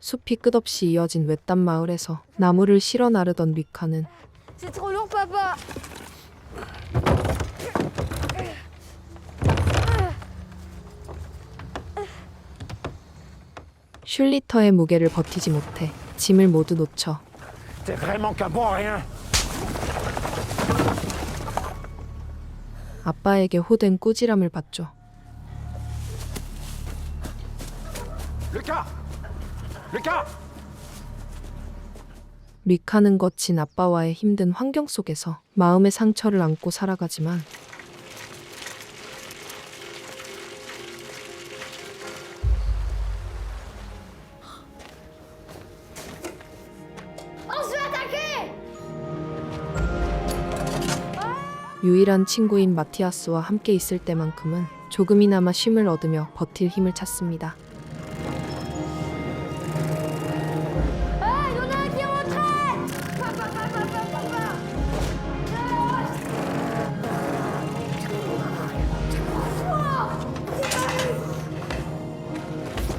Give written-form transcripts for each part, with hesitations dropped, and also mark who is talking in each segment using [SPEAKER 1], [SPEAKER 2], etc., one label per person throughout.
[SPEAKER 1] 숲이 끝없이 이어진 외딴 마을에서 나무를 실어 나르던 리카는
[SPEAKER 2] C'est trop lourd, papa.
[SPEAKER 1] 슐리터의 무게를 버티지 못해 짐을 모두 놓쳐
[SPEAKER 3] T'es vraiment qu'un bon à rien.
[SPEAKER 1] 아빠에게 호된 꾸지람을 받죠.
[SPEAKER 3] Lucas! Lucas!
[SPEAKER 1] 리카는 거친 아빠와의 힘든 환경 속에서 마음의 상처를 안고 살아가지만
[SPEAKER 2] On se fait attaquer!
[SPEAKER 1] 유일한 친구인 마티아스와 함께 있을 때만큼은 조금이나마 쉼을 얻으며 버틸 힘을 찾습니다.
[SPEAKER 2] Ah, il y en a un qui est rentré! Papa, papa, papa, papa!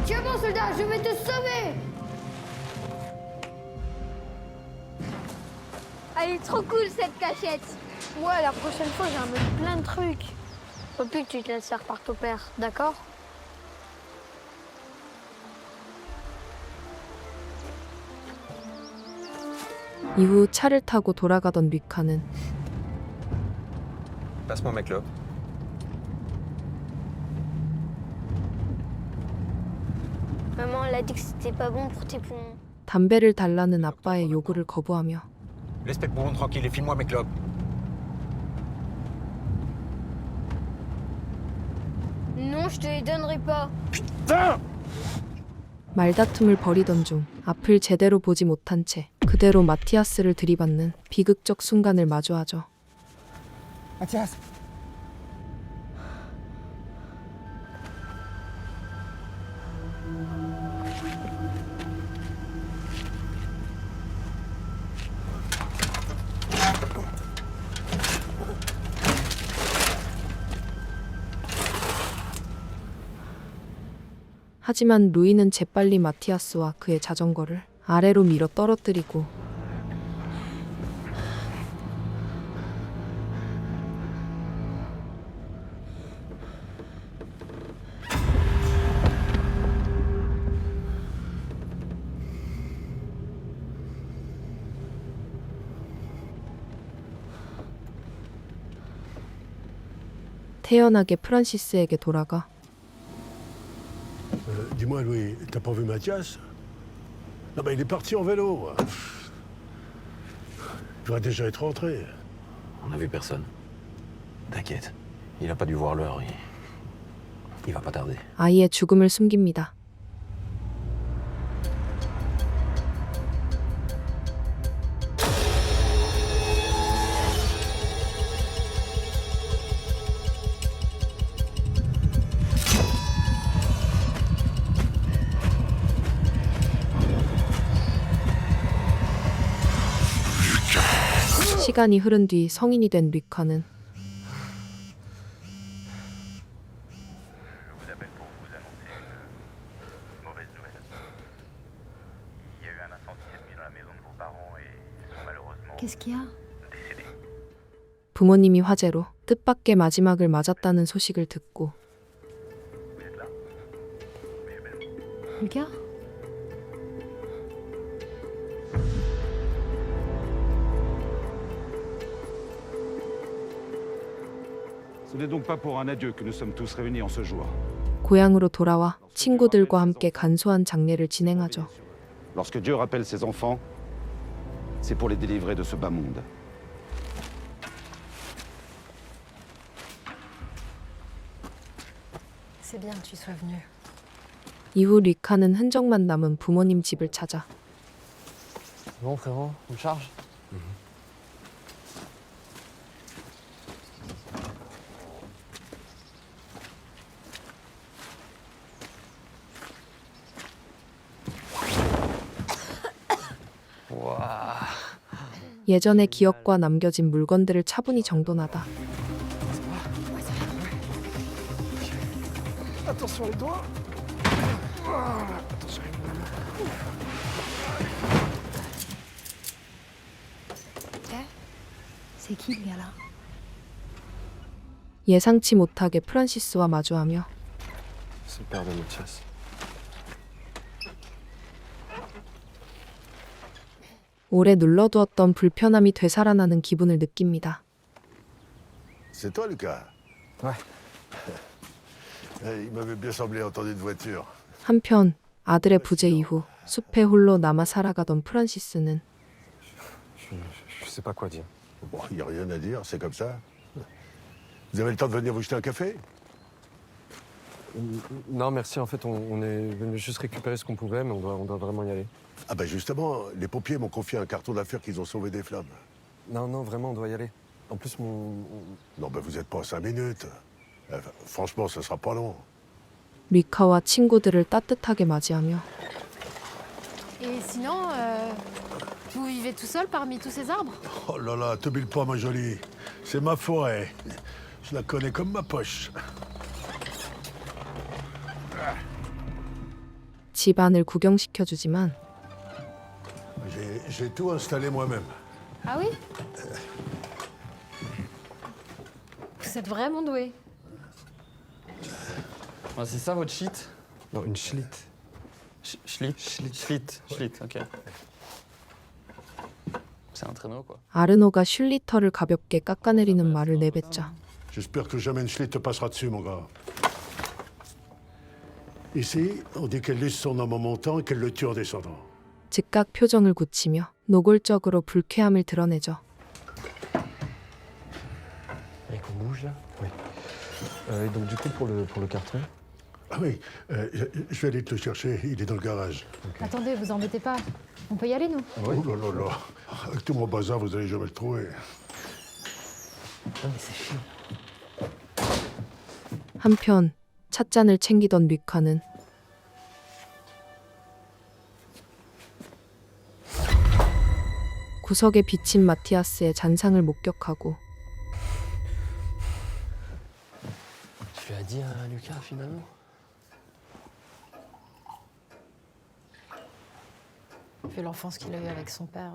[SPEAKER 2] Tiens bon soldat, je vais te sauver! Elle est trop cool cette cachette! Ouais, la prochaine fois j'ai un plein de trucs. Faut plus que tu te laisses faire par ton père, d'accord?
[SPEAKER 1] 이후 차를 타고 돌아가던 리카는
[SPEAKER 4] Passe-moi ma clope.
[SPEAKER 2] Maman, elle a dit que c'était pas bon pour tes poumons.
[SPEAKER 1] 담배를 달라는 아빠의 요구를 거부하며
[SPEAKER 4] Laisse Pépouron tranquille et file-moi mes clopes.
[SPEAKER 2] Non, je te les donnerai pas.
[SPEAKER 3] Putain!
[SPEAKER 1] 말다툼을 벌이던 중 앞을 제대로 보지 못한 채 그대로 마티아스를 들이받는 비극적 순간을 마주하죠.
[SPEAKER 3] Mathias!
[SPEAKER 1] 하지만 루이는 재빨리 마티아스와 그의 자전거를 아래로 밀어 떨어뜨리고 태연하게 프란시스에게 돌아가
[SPEAKER 5] Dis-moi, Louis, t'as pas vu Mathias? Non, ben il est parti en vélo. Il devrait déjà être rentré.
[SPEAKER 4] On n'a vu personne. T'inquiète. Il a pas dû voir l'heure. Il va pas tarder.
[SPEAKER 1] 아이의 죽음을 숨깁니다. 시간이 흐른 뒤 성인이 된 리카는
[SPEAKER 6] Je vous appelle pour vous annoncer une mauvaise nouvelle. Il y a eu un incendie cette nuit dans la maison de vos parents et ils sont malheureusement
[SPEAKER 2] Qu'est-ce qu'il y a?
[SPEAKER 6] décédés.
[SPEAKER 1] 부모님이 화재로 뜻밖의 마지막을 맞았다는 소식을 듣고
[SPEAKER 6] Vous êtes là. Mais belle.
[SPEAKER 2] Lucas?
[SPEAKER 7] Ce n'est donc pas pour un adieu que nous sommes tous réunis en ce jour.
[SPEAKER 1] 고향으로 돌아와 친구들과 함께 간소한 장례를 진행하죠.
[SPEAKER 7] Lorsque Dieu rappelle ses enfants, c'est pour les délivrer de ce bas monde.
[SPEAKER 8] C'est bien que tu sois venu.
[SPEAKER 1] 이후 리카는 흔적만 남은 부모님 집을 찾아
[SPEAKER 9] Bon frérot, on charge.
[SPEAKER 1] 예전의 기억과 남겨진 물건들을 차분히 정돈하다
[SPEAKER 5] Attention les doigts. Attention les doigts.
[SPEAKER 2] C'est qui le gars là?
[SPEAKER 1] 예상치 못하게 프란시스와 마주하며
[SPEAKER 9] C'est le père de Mathias.
[SPEAKER 1] 오래 눌러두었던 불편함이 되살아나는 기분을 느낍니다.
[SPEAKER 5] C'est toi, Lucas?
[SPEAKER 9] Ouais.
[SPEAKER 5] Il m'avait bien semblé entendre une voiture.
[SPEAKER 1] 한편 아들의 부재 이후 숲에 홀로 남아 살아가던 프란시스는
[SPEAKER 9] Je sais pas quoi dire.
[SPEAKER 5] Bon, il n'y a rien à dire, c'est comme ça. Vous avez le temps de venir vous jeter un café?
[SPEAKER 9] Non, merci. En fait, on est venu juste récupérer ce qu'on pouvait, mais on doit vraiment y aller.
[SPEAKER 5] Ah ben justement, les pompiers m'ont confié un carton d'affaires qu'ils ont sauvé des flammes.
[SPEAKER 9] Non, non, vraiment, on doit y aller. En plus,
[SPEAKER 5] Non, ben vous n'êtes pas à 5 minutes. Franchement, ce sera pas long.
[SPEAKER 1] 리카와 친구들을 따뜻하게 맞이하며
[SPEAKER 2] Et sinon, vous vivez tout seul parmi tous ces arbres?
[SPEAKER 5] Oh là là, te bile pas, ma jolie. C'est ma forêt. Je la connais comme ma poche.
[SPEAKER 1] 집안을 구경시켜주지만
[SPEAKER 5] J'ai tout installé moi-même.
[SPEAKER 2] Ah oui? Vous êtes vraiment doué.
[SPEAKER 8] Ah, c'est ça votre shit?
[SPEAKER 9] Non, une schlit.
[SPEAKER 8] Schlit? Schlit, ok. C'est un traîneau quoi.
[SPEAKER 1] 아르노가 슐리터를 가볍게 깎아내리는 말을 내뱉자
[SPEAKER 5] J'espère que jamais une schlitt te passera dessus, mon gars. Ici, on dit qu'elle luce son homme en montant et qu'elle le tue en descendant.
[SPEAKER 1] 즉각 표정을 굳히며 노골적으로 불쾌함을 드러내죠.
[SPEAKER 9] Et qu'on bouge là? Oui. Et donc du coup pour le carton.
[SPEAKER 5] Ah oui, je vais aller te le chercher, il est dans le garage.
[SPEAKER 2] Attendez, vous embêtez pas. On peut y aller, nous?
[SPEAKER 5] Oh là là là, avec tout mon bazar, vous allez jamais le trouver.
[SPEAKER 9] Non mais c'est chiant.
[SPEAKER 1] 한편 찻잔을 챙기던 리카는 구석에 비친 마티아스의 잔상을 목격하고
[SPEAKER 9] Tu lui as dit à Lucas finalement?
[SPEAKER 10] Vu l'enfance qu'il a eue avec son père,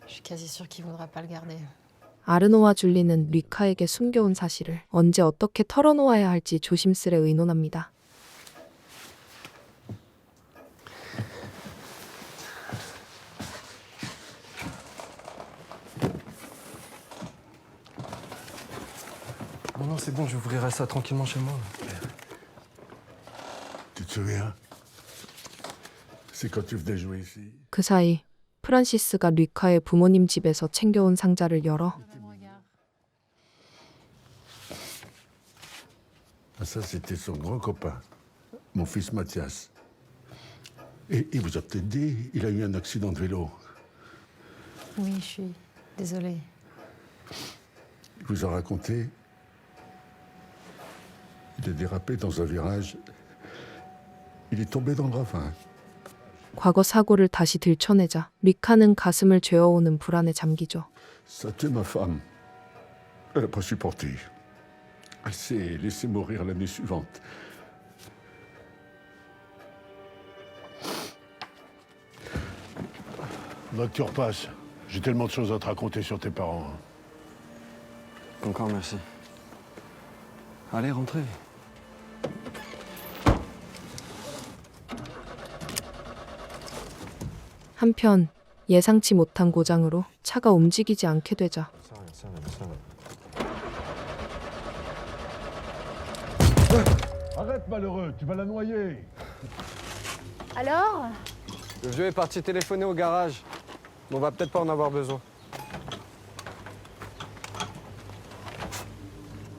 [SPEAKER 10] je suis quasi sûre qu'il voudra pas le garder.
[SPEAKER 1] 아르노와 줄리는 리카에게 숨겨온 사실을 언제 어떻게 털어놓아야 할지 조심스레 의논합니다.
[SPEAKER 9] Non, non, c'est bon, j'ouvrirai ça tranquillement chez moi.
[SPEAKER 5] Tu te souviens? C'est quand tu venais jouer ici.
[SPEAKER 1] 그 사이 프란시스가 리카의 부모님 집에서 챙겨온 상자를 열어
[SPEAKER 5] Ah, ça, c'était son grand copain, mon fils Mathias. Et il vous a peut-être dit, il a eu un accident de vélo.
[SPEAKER 10] Oui, je suis désolée.
[SPEAKER 5] Il vous a raconté. Il a dérapé dans un virage. Il est tombé dans le ravin.
[SPEAKER 1] 과거 사고를 다시 들춰내자 리카는 가슴을 죄어오는 불안에 잠기죠.
[SPEAKER 5] Ça a tué ma femme. Elle n'a pas supporté. Elle s'est laissée mourir l'année suivante. Là que tu repasses, j'ai tellement de choses à te raconter sur tes parents.
[SPEAKER 9] Encore merci. Allez, rentrez.
[SPEAKER 1] 한편 예상치 못한 고장으로 차가 움직이지 않게 되자
[SPEAKER 9] Ça va, ça va, ça va.
[SPEAKER 5] Arrête, malheureux, tu vas la noyer.
[SPEAKER 2] Alors?
[SPEAKER 9] Le vieux est parti téléphoner au garage. Mais on va peut-être pas en avoir besoin.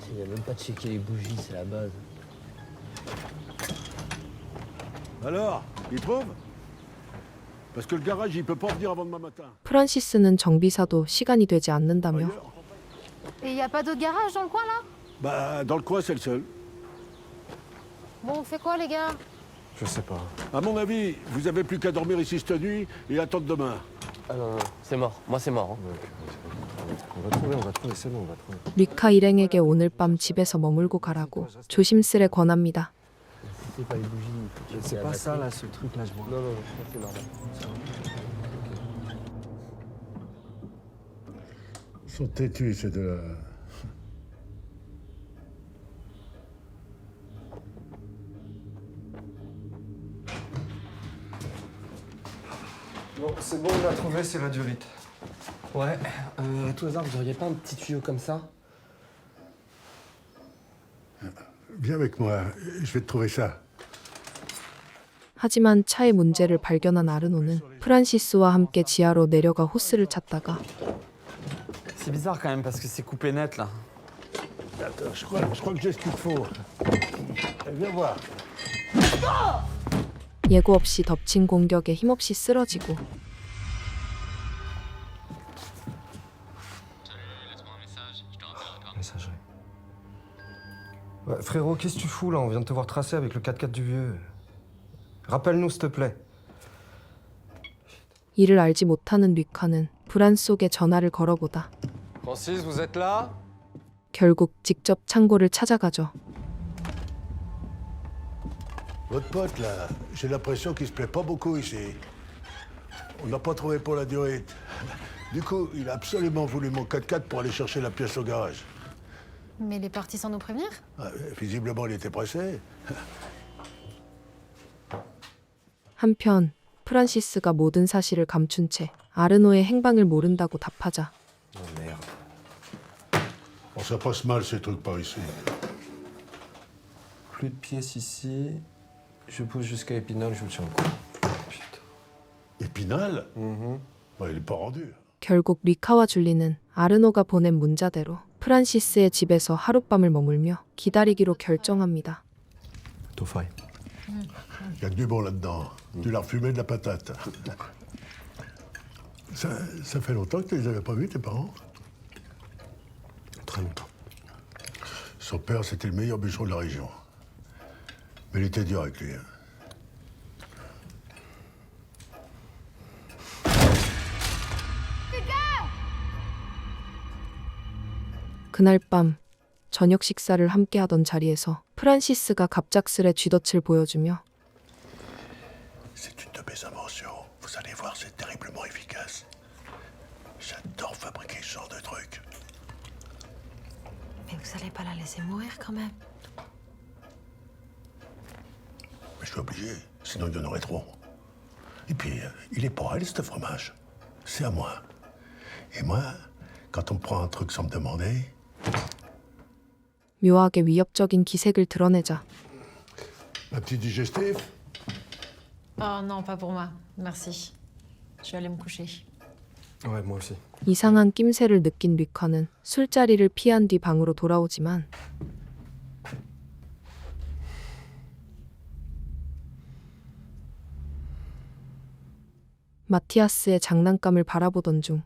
[SPEAKER 11] Il n'y a même pas de checker les bougies, c'est la base.
[SPEAKER 5] Alors, il trouve? Parce que le garage, il peut pas revenir avant demain matin.
[SPEAKER 1] 프란시스는 정비사도 시간이 되지 않는다며
[SPEAKER 5] Ailleurs.
[SPEAKER 2] Et y a pas d'autre garage dans le coin, là?
[SPEAKER 5] Bah, dans le coin, c'est le seul.
[SPEAKER 2] Bon, on fait quoi, les gars?
[SPEAKER 9] Je sais pas.
[SPEAKER 5] À mon avis, vous avez plus qu'à dormir ici cette nuit et attendre demain.
[SPEAKER 11] Ah non, non, c'est mort. Moi, c'est mort.
[SPEAKER 9] On va trouver, c'est bon, on va trouver.
[SPEAKER 1] 리카 일행에게 오늘 밤 집에서 머물고 가라고 조심스레 권합니다.
[SPEAKER 11] C'est pas les bougies. il faut checker
[SPEAKER 9] C'est
[SPEAKER 11] la
[SPEAKER 9] pas
[SPEAKER 11] batterie.
[SPEAKER 9] ça là, ce truc là, je vois.
[SPEAKER 11] Non, non, ça, c'est normal.
[SPEAKER 5] sont têtus, ces deux-là.
[SPEAKER 9] Bon, c'est bon, on l'a trouvé, c'est la durite.
[SPEAKER 11] Ouais. À tout hasard, vous auriez pas un petit tuyau comme ça?
[SPEAKER 5] Viens avec moi, je vais te trouver ça.
[SPEAKER 1] 하지만 차의 문제를 발견한 아르노는 프란시스와 함께 지하로 내려가 호스를 찾다가
[SPEAKER 8] C'est bizarre quand même parce que c'est coupé net là.
[SPEAKER 5] Attends, je crois que j'ai ce qu'il faut. Viens voir.
[SPEAKER 1] 예고 없이 덮친 공격에 힘없이 쓰러지고
[SPEAKER 9] Messagerie. Ouais, frérot, qu'est-ce que tu fous là? On vient de te voir tracer avec le 4x4 du vieux. Rappelle-nous, s'il te plaît.
[SPEAKER 1] 이를 알지 못하는 리카는 불안 속에 전화를 걸어보다
[SPEAKER 8] Francis, vous êtes là?
[SPEAKER 1] 결국 직접 창고를 찾아가죠.
[SPEAKER 5] Votre pote, là, j'ai l'impression qu'il se plaît pas beaucoup ici. On n'a pas trouvé pour la durite. Du coup, il a absolument voulu mon 4x4 pour aller chercher la pièce au garage.
[SPEAKER 10] Mais il est parti sans nous prévenir?
[SPEAKER 5] Ah, visiblement, il était pressé.
[SPEAKER 1] 한편 프란시스가 모든 사실을 감춘 채 아르노의 행방을 모른다고 답하자
[SPEAKER 9] Oh merde.
[SPEAKER 5] Bon, ça passe mal, ces trucs par ici.
[SPEAKER 9] Plus de pièces ici. Je pousse jusqu'à Épinal, je vous tiens au courant. Putain.
[SPEAKER 5] Épinal bah, il est pas rendu.
[SPEAKER 1] 결국 리카와 줄리는 아르노가 보낸 문자대로 프란시스의 집에서 하룻밤을 머물며 기다리기로 결정합니다.
[SPEAKER 9] Tofai.
[SPEAKER 5] Il y a que du bon là-dedans. Tu l'as refumé de la patate. Ça fait longtemps que tu les avais pas vus, tes parents?
[SPEAKER 9] Très longtemps.
[SPEAKER 5] Son père, c'était le meilleur bûcheron de la région. Mais il était dur avec lui. Hein.
[SPEAKER 1] 그날 밤 저녁 식사를 함께 하던 자리에서 프란시스가 갑작스레 쥐덫을 보여주며
[SPEAKER 5] C'est une de mes inventions. Vous allez voir, c'est terriblement efficace. J'adore fabriquer ce genre de trucs.
[SPEAKER 10] Mais vous allez pas la laisser mourir quand même?
[SPEAKER 5] Mais je suis obligé, sinon il y en aurait trop. Et puis, il est pour elle, ce fromage. C'est à moi. Et moi, quand on me prend un truc sans me demander...
[SPEAKER 1] 묘하게 위협적인 기색을 드러내자
[SPEAKER 5] Un petit digestif?
[SPEAKER 10] Oh non, pas pour moi. Merci. Je vais aller me coucher.
[SPEAKER 9] Ouais, moi aussi.
[SPEAKER 1] 이상한 낌새를 느낀 리카는 술자리를 피한 뒤 방으로 돌아오지만 마티아스의 장난감을 바라보던 중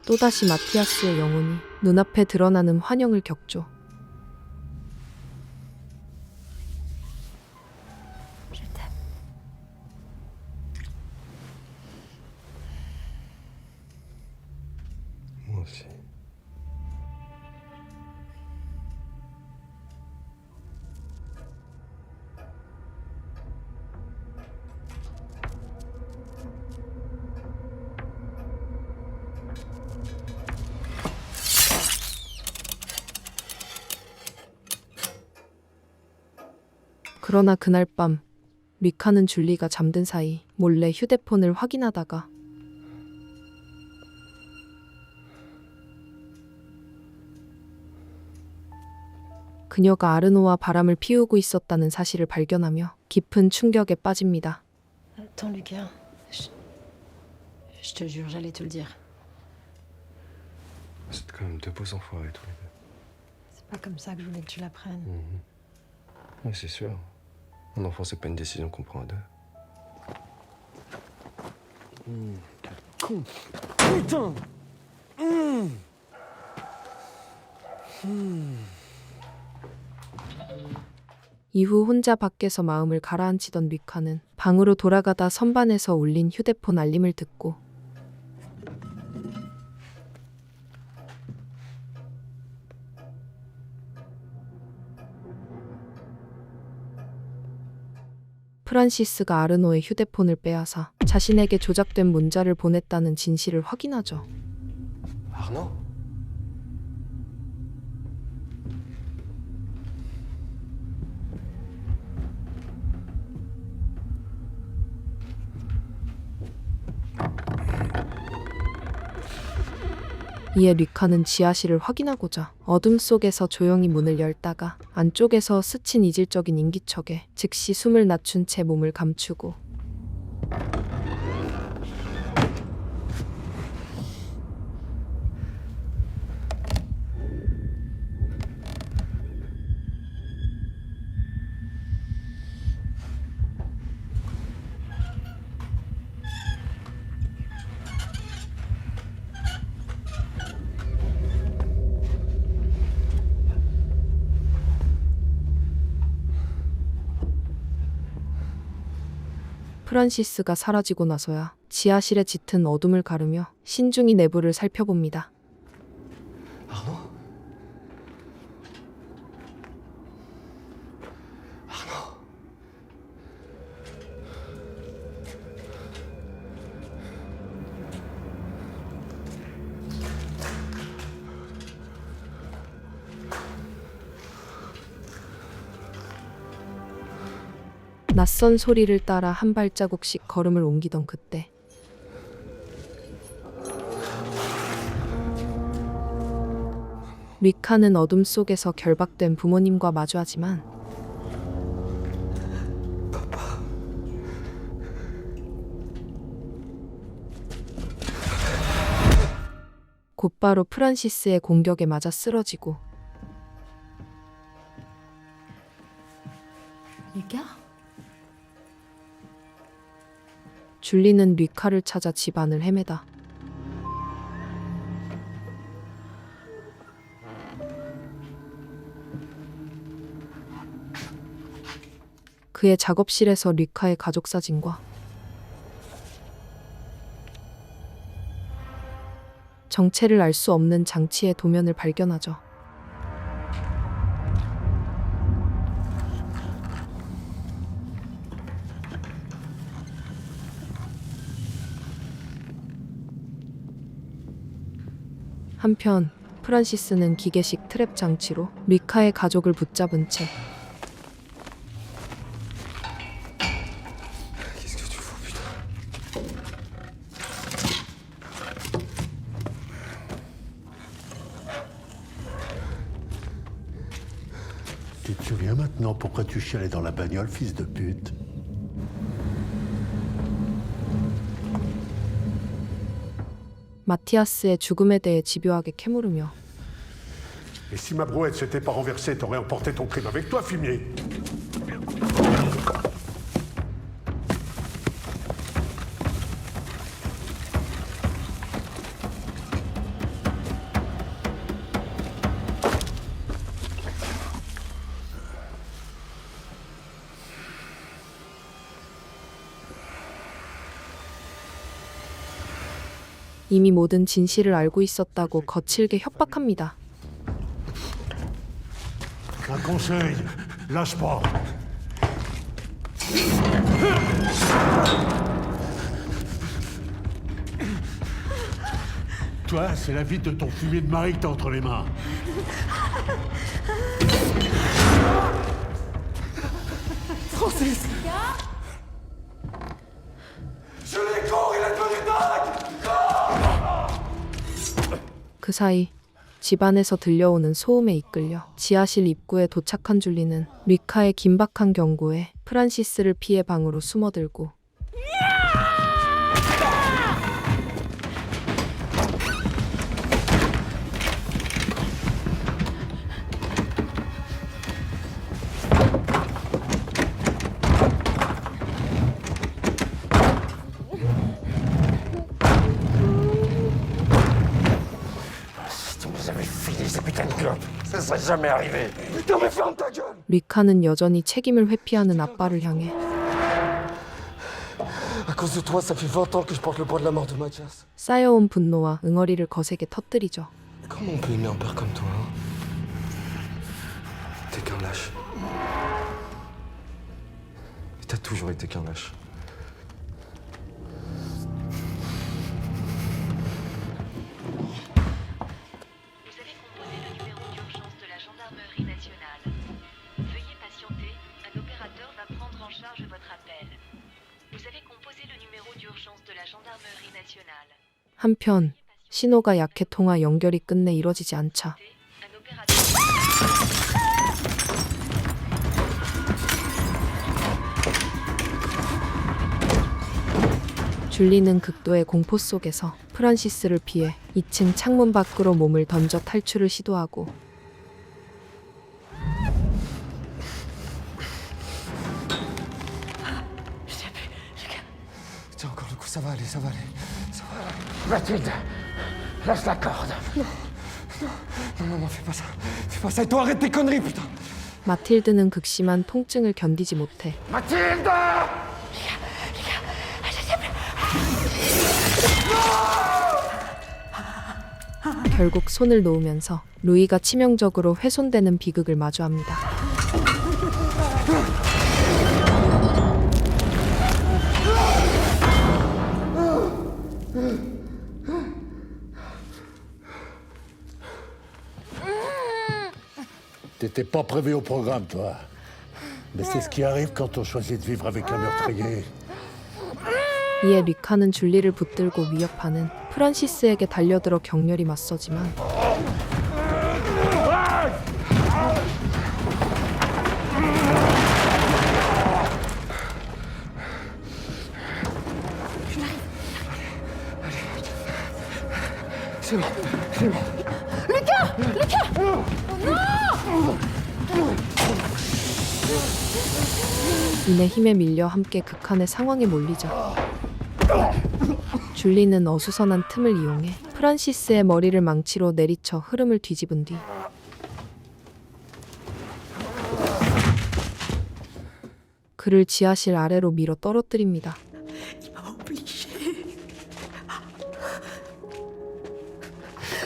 [SPEAKER 1] 또다시 마티아스의 영혼이 눈앞에 드러나는 환영을 겪죠.
[SPEAKER 10] Je t'aime.
[SPEAKER 9] Moi aussi.
[SPEAKER 1] 그러나 그날 밤 리카는 줄리가 잠든 사이 몰래 휴대폰을 확인하다가 그녀가 아르노와 바람을 피우고 있었다는 사실을 발견하며 깊은 충격에 빠집니다.
[SPEAKER 10] Attends, Lucas. Je te jure, j'allais te le dire.
[SPEAKER 9] C'est quand même deux beaux enfoirés tous les deux.
[SPEAKER 10] C'est pas comme ça que je voulais que tu l'apprennes.
[SPEAKER 9] Ouais, c'est sûr. Un enfant, c'est pas une décision qu'on prend à deux.
[SPEAKER 8] Con. Putain.
[SPEAKER 1] 이후 혼자 밖에서 마음을 가라앉히던 리카는 방으로 돌아가다 선반에서 울린 휴대폰 알림을 듣고 프란시스가 아르노의 휴대폰을 빼앗아 자신에게 조작된 문자를 보냈다는 진실을 확인하죠.
[SPEAKER 11] Arnaud?
[SPEAKER 1] 이에 류카는 지하실을 확인하고자 어둠 속에서 조용히 문을 열다가 안쪽에서 스친 이질적인 인기척에 즉시 숨을 낮춘 채 몸을 감추고 프란시스가 사라지고 나서야 지하실에 짙은 어둠을 가르며 신중히 내부를 살펴봅니다.
[SPEAKER 11] Arnaud? Arnaud?
[SPEAKER 1] 낯선 소리를 따라 한 발자국씩 걸음을 옮기던 그때 류카는 어둠 속에서 결박된 부모님과 마주하지만 곧바로 프란시스의 공격에 맞아 쓰러지고
[SPEAKER 10] Lucas?
[SPEAKER 1] 줄리는 류카를 찾아 집안을 헤매다 그의 작업실에서 류카의 가족 사진과 정체를 알 수 없는 장치의 도면을 발견하죠. 한편 프란시스는 기계식 트랩 장치로 류카의 가족을 붙잡은 채
[SPEAKER 11] Qu'est-ce que tu fous, putain?
[SPEAKER 5] Tu te souviens maintenant pourquoi tu chialais dans la bagnole, fils de pute?
[SPEAKER 1] 마티아스의 죽음에 대해 집요하게 캐물으며
[SPEAKER 5] Et si ma brouette s'était pas renversée, t'aurais emporté ton crime avec toi, fumier.
[SPEAKER 1] 이미 모든 진실을 알고 있었다고 거칠게 협박합니다.
[SPEAKER 5] Un conseil, lâche pas. Toi, c'est la vie de ton fumier de mari que t'as entre les mains.
[SPEAKER 11] Francis! Je l'ai cours, il a devenu dingue!
[SPEAKER 1] 그 사이 집안에서 들려오는 소음에 이끌려 지하실 입구에 도착한 줄리는 류카의 긴박한 경고에 프란시스를 피해 방으로 숨어들고
[SPEAKER 3] Ça serait jamais arrivé.
[SPEAKER 11] Putain, mais ferme ta gueule!
[SPEAKER 1] 류카는 여전히 책임을 회피하는 아빠를 향해
[SPEAKER 11] À cause de toi, ça fait 20 ans que je porte le poids de la mort de Mathias.
[SPEAKER 1] 쌓여온 분노와 응어리를 거세게 터뜨리죠.
[SPEAKER 11] Comment on peut aimer un père comme toi, hein? T'es qu'un lâche. Et t'as
[SPEAKER 9] toujours été qu'un lâche.
[SPEAKER 12] Vous avez composé le numéro d'urgence de la gendarmerie nationale. Veuillez patienter, un opérateur va prendre en charge votre appel. Vous avez composé le numéro d'urgence de la gendarmerie nationale.
[SPEAKER 1] 한편 신호가 약해 통화 연결이 끝내 이뤄지지 않자
[SPEAKER 12] Un opérateur...
[SPEAKER 1] 줄리는 극도의 공포 속에서 프란시스를 피해 2층 창문 밖으로 몸을 던져 탈출을 시도하고
[SPEAKER 11] Tiens, encore le coup, ça va aller, ça va aller. Ça va aller.
[SPEAKER 3] Mathilde, lâche la corde.
[SPEAKER 11] Non, fais pas ça. Fais pas ça. Et toi, arrête tes conneries, putain.
[SPEAKER 1] 마틸드는 극심한 통증을 견디지 못해
[SPEAKER 3] Mathilde!
[SPEAKER 1] 결국 손을 놓으면서 루이가 치명적으로 훼손되는 비극을 마주합니다.
[SPEAKER 5] T'étais pas prévu au programme, toi. Mais c'est ce qui arrive quand on choisit de vivre avec un meurtrier.
[SPEAKER 1] 이에 리카는 줄리를 붙들고 위협하는 프란시스에게 달려들어 격렬히 맞서지만
[SPEAKER 11] C'est bon, c'est bon.
[SPEAKER 1] 이내 힘에 밀려 함께 극한의 상황에 몰리자 줄리는 어수선한 틈을 이용해 프란시스의 머리를 망치로 내리쳐 흐름을 뒤집은 뒤 그를 지하실 아래로 밀어 떨어뜨립니다.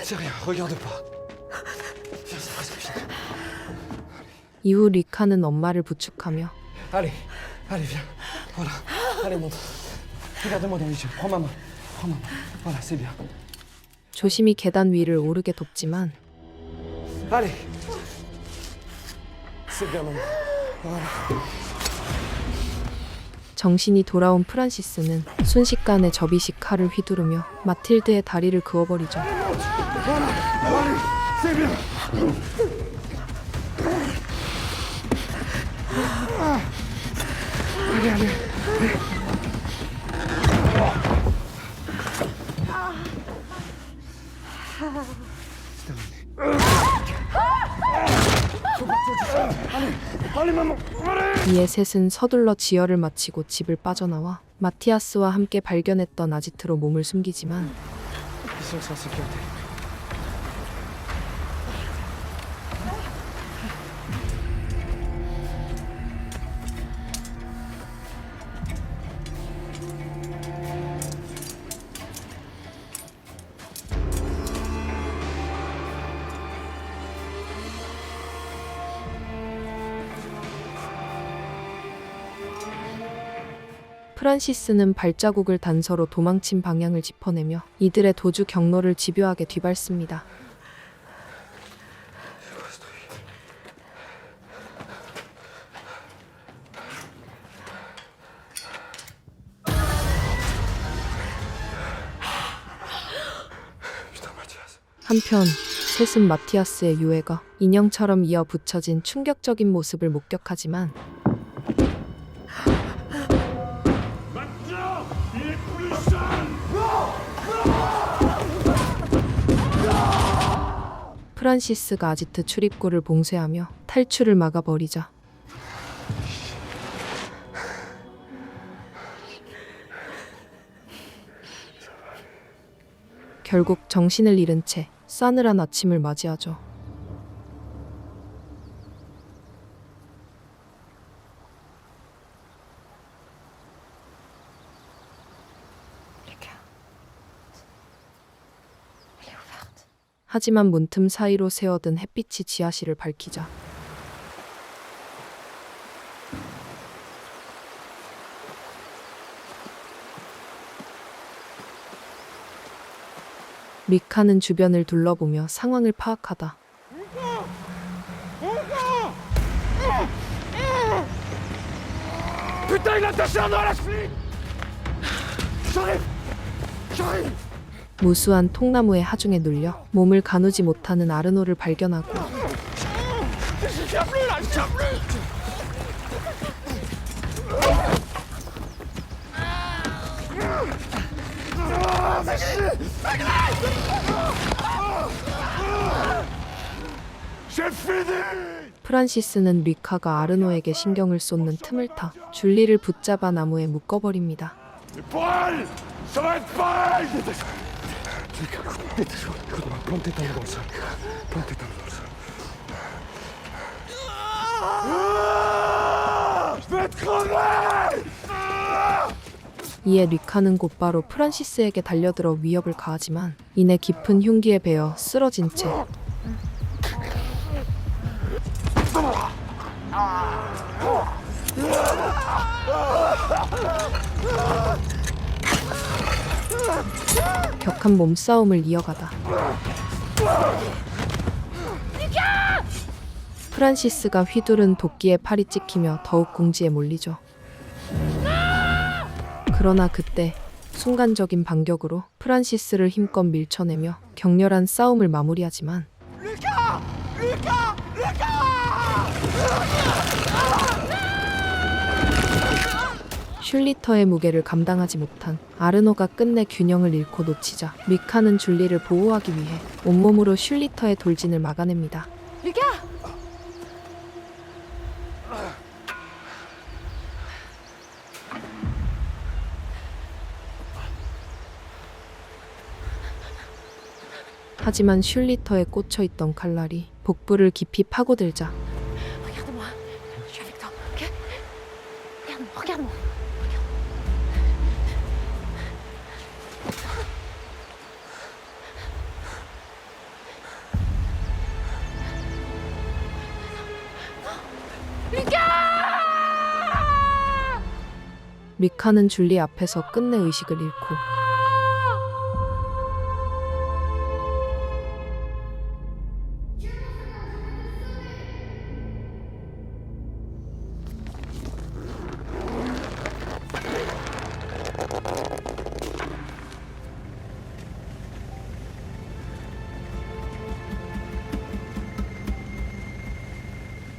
[SPEAKER 11] C'est rien, regarde pas. Viens, ça va, c'est fini.
[SPEAKER 1] 이후 리카는 엄마를 부축하며
[SPEAKER 11] Allez, allez, viens. Voilà. Allez, monte. Regarde-moi dans les yeux. Prends ma main. Prends ma main. Voilà, c'est bien.
[SPEAKER 1] 조심히 계단 위를 오르게 돕지만
[SPEAKER 11] Allez. C'est bien, maman. Voilà.
[SPEAKER 1] 정신이 돌아온 프란시스는 순식간에 접이식 칼을 휘두르며 마틸드의 다리를 그어버리죠.
[SPEAKER 11] C'est bien. Allez, allez.
[SPEAKER 1] 이에 셋은 서둘러 지혈을 마치고 집을 빠져나와 마티아스와 함께 발견했던 아지트로 몸을 숨기지만
[SPEAKER 11] Ils sont en sécurité.
[SPEAKER 1] 프란시스는 발자국을 단서로 도망친 방향을 짚어내며 이들의 도주 경로를 집요하게 뒤밟습니다. 한편 셋은 마티아스의 유해가 인형처럼 이어 붙여진 충격적인 모습을 목격하지만 프란시스가 아지트 출입구를 봉쇄하며 탈출을 막아버리자 결국 정신을 잃은 채 싸늘한 아침을 맞이하죠. 하지만 문틈 사이로 새어든 햇빛이 지하실을 밝히자 리카는 주변을 둘러보며 상황을 파악하다.
[SPEAKER 3] Putain, il a attaché un doigt à la cheville. J'arrive.
[SPEAKER 1] 무수한 통나무의 하중에 눌려 몸을 가누지 못하는 아르노를 발견하고
[SPEAKER 3] Je tiens plus là, je tiens plus. J'ai fini.
[SPEAKER 1] 프란시스는 리카가 아르노에게 신경을 쏟는 틈을 타 줄리를 붙잡아 나무에 묶어버립니다.
[SPEAKER 3] Et pour elle, ça va être pareil.
[SPEAKER 9] Écoute-moi, plante tes talons dans le sol. Plante tes talons dans le sol.
[SPEAKER 3] Je vais être crevé.
[SPEAKER 1] 이에 리카는 곧바로 프란시스에게 달려들어 위협을 가하지만 이내 깊은 흉기에 베어 쓰러진 채 격한 몸싸움을 이어가다 프란시스가 휘두른 도끼에 팔이 찍히며 더욱 궁지에 몰리죠. 그러나 그때 순간적인 반격으로 프란시스를 힘껏 밀쳐내며 격렬한 싸움을 마무리하지만 슐리터의 무게를 감당하지 못한 아르노가 끝내 균형을 잃고 놓치자 리카는 줄리를 보호하기 위해 온몸으로 슐리터의 돌진을 막아냅니다.
[SPEAKER 2] Lucas!
[SPEAKER 1] 하지만 슐리터에 꽂혀있던 칼날이 복부를 깊이 파고들자
[SPEAKER 2] Regarde-moi, je suis avec toi, ok? Regarde-moi, regarde-moi.
[SPEAKER 1] 리카는 줄리 앞에서 끝내 의식을 잃고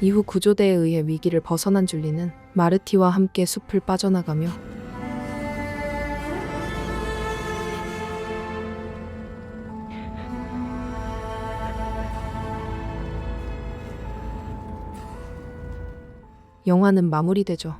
[SPEAKER 1] 이후 구조대에 의해 위기를 벗어난 줄리는 마르티와 함께 숲을 빠져나가며 영화는 마무리되죠.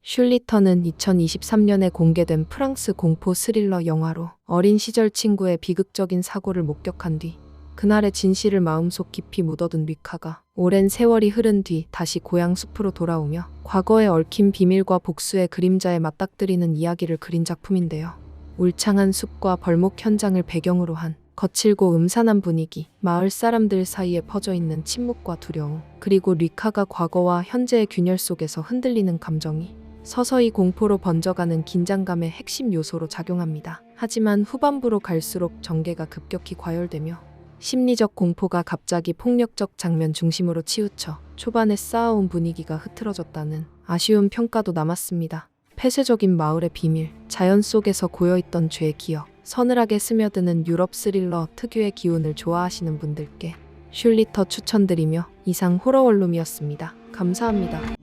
[SPEAKER 1] 슐리터는 2023년에 공개된 프랑스 공포 스릴러 영화로 어린 시절 친구의 비극적인 사고를 목격한 뒤 그날의 진실을 마음속 깊이 묻어둔 리카가 오랜 세월이 흐른 뒤 다시 고향 숲으로 돌아오며 과거에 얽힌 비밀과 복수의 그림자에 맞닥뜨리는 이야기를 그린 작품인데요. 울창한 숲과 벌목 현장을 배경으로 한 거칠고 음산한 분위기, 마을 사람들 사이에 퍼져있는 침묵과 두려움, 그리고 리카가 과거와 현재의 균열 속에서 흔들리는 감정이 서서히 공포로 번져가는 긴장감의 핵심 요소로 작용합니다. 하지만 후반부로 갈수록 전개가 급격히 과열되며 심리적 공포가 갑자기 폭력적 장면 중심으로 치우쳐 초반에 쌓아온 분위기가 흐트러졌다는 아쉬운 평가도 남았습니다. 폐쇄적인 마을의 비밀, 자연 속에서 고여있던 죄의 기억, 서늘하게 스며드는 유럽 스릴러 특유의 기운을 좋아하시는 분들께 슐리터 추천드리며 이상 호러원룸이었습니다. 감사합니다.